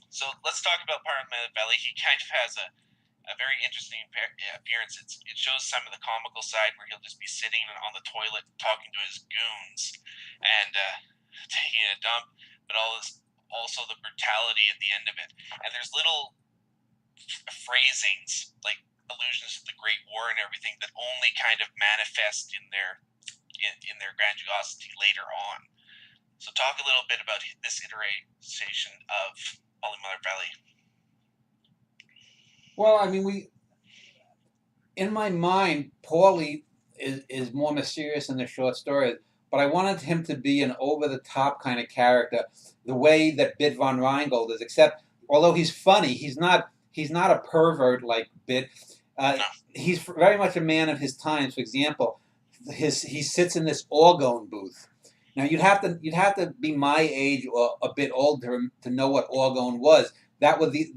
So let's talk about Pauly Marrivelli. He kind of has a very interesting appearance. It shows some of the comical side where he'll just be sitting on the toilet talking to his goons and taking a dump, but also the brutality at the end of it. And there's little phrasings like allusions to the Great War and everything that only kind of manifest in their grandiosity later on. So talk a little bit about this iteration of Pauly Marrivelli. Well, I mean, in my mind, Pauly is more mysterious in the short stories, but I wanted him to be an over-the-top kind of character, the way that Bit von Rheingold is. Except, although he's funny, he's not a pervert like Bit. No. He's very much a man of his times. For example, he sits in this orgone booth. Now you'd have to be my age or a bit older to know what orgone was.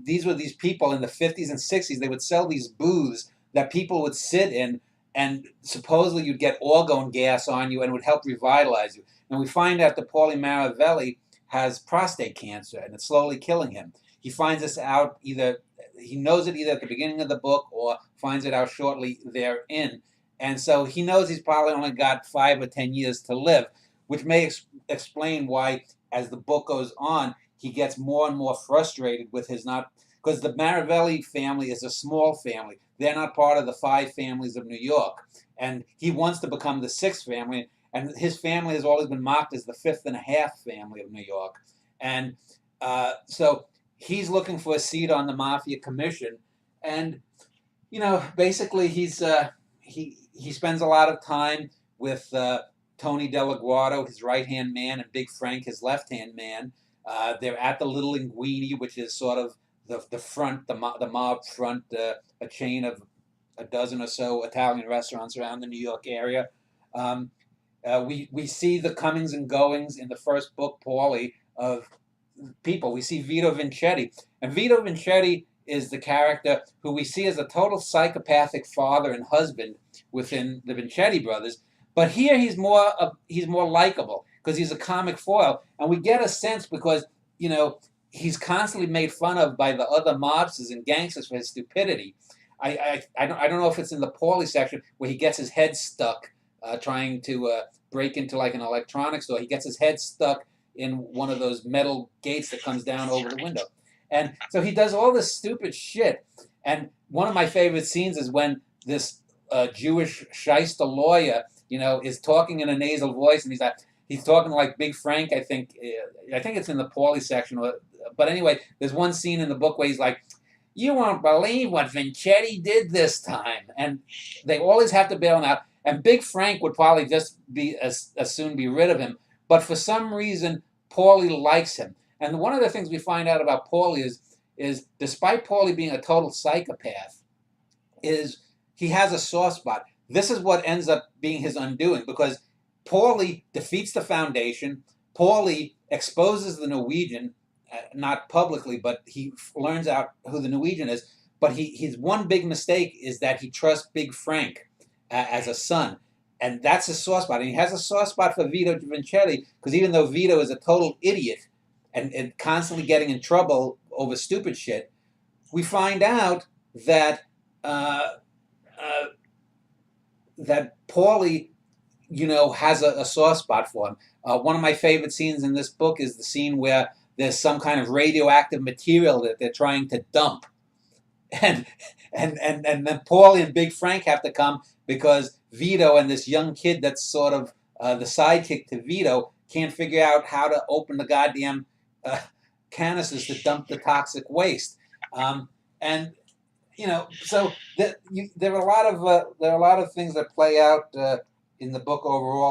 These were these people in the 50s and 60s. They would sell these booths that people would sit in, and supposedly you'd get orgone gas on you and it would help revitalize you. And we find out that Pauly Marrivelli has prostate cancer and it's slowly killing him. He finds this out he knows it either at the beginning of the book or finds it out shortly therein. And so he knows he's probably only got 5 or 10 years to live, which may explain why, as the book goes on, he gets more and more frustrated with his because the Marrivelli family is a small family. They're not part of the 5 families of New York. And he wants to become the 6th family, and his family has always been mocked as the 5th and a half family of New York. And so he's looking for a seat on the Mafia Commission. And, basically he spends a lot of time with Tony Delaguardo, his right-hand man, and Big Frank, his left-hand man. They're at the Little Linguini, which is sort of the mob front, a chain of a dozen or so Italian restaurants around the New York area. We see the comings and goings in the first book, Pauly, of people. We see Vito Vincetti. And Vito Vincetti is the character who we see as a total psychopathic father and husband within the Vincetti brothers. But here he's more likable because he's a comic foil. And we get a sense because, he's constantly made fun of by the other mobsters and gangsters for his stupidity. I don't know if it's in the Pauly section where he gets his head stuck trying to break into like an electronics store. He gets his head stuck in one of those metal gates that comes down over the window. And so he does all this stupid shit. And one of my favorite scenes is when this Jewish shyster lawyer, is talking in a nasal voice, and he's talking like Big Frank. I think it's in the Pauly section. But anyway, there's one scene in the book where he's like, "You won't believe what Vincetti did this time," and they always have to bail him out. And Big Frank would probably just as soon be rid of him, but for some reason, Pauly likes him. And one of the things we find out about Pauly is despite Pauly being a total psychopath, is he has a soft spot. This is what ends up being his undoing, because Pauly defeats the Foundation. Pauly exposes the Norwegian, not publicly, but he learns out who the Norwegian is. But his one big mistake is that he trusts Big Frank as a son. And that's a soft spot. And he has a soft spot for Vito Vincetti, because even though Vito is a total idiot and constantly getting in trouble over stupid shit, we find out that that Pauly, has a soft spot for him. One of my favorite scenes in this book is the scene where there's some kind of radioactive material that they're trying to dump. And then Pauly and Big Frank have to come because Vito and this young kid that's sort of the sidekick to Vito can't figure out how to open the goddamn canisters to dump the toxic waste. So there are a lot of things that play out in the book overall.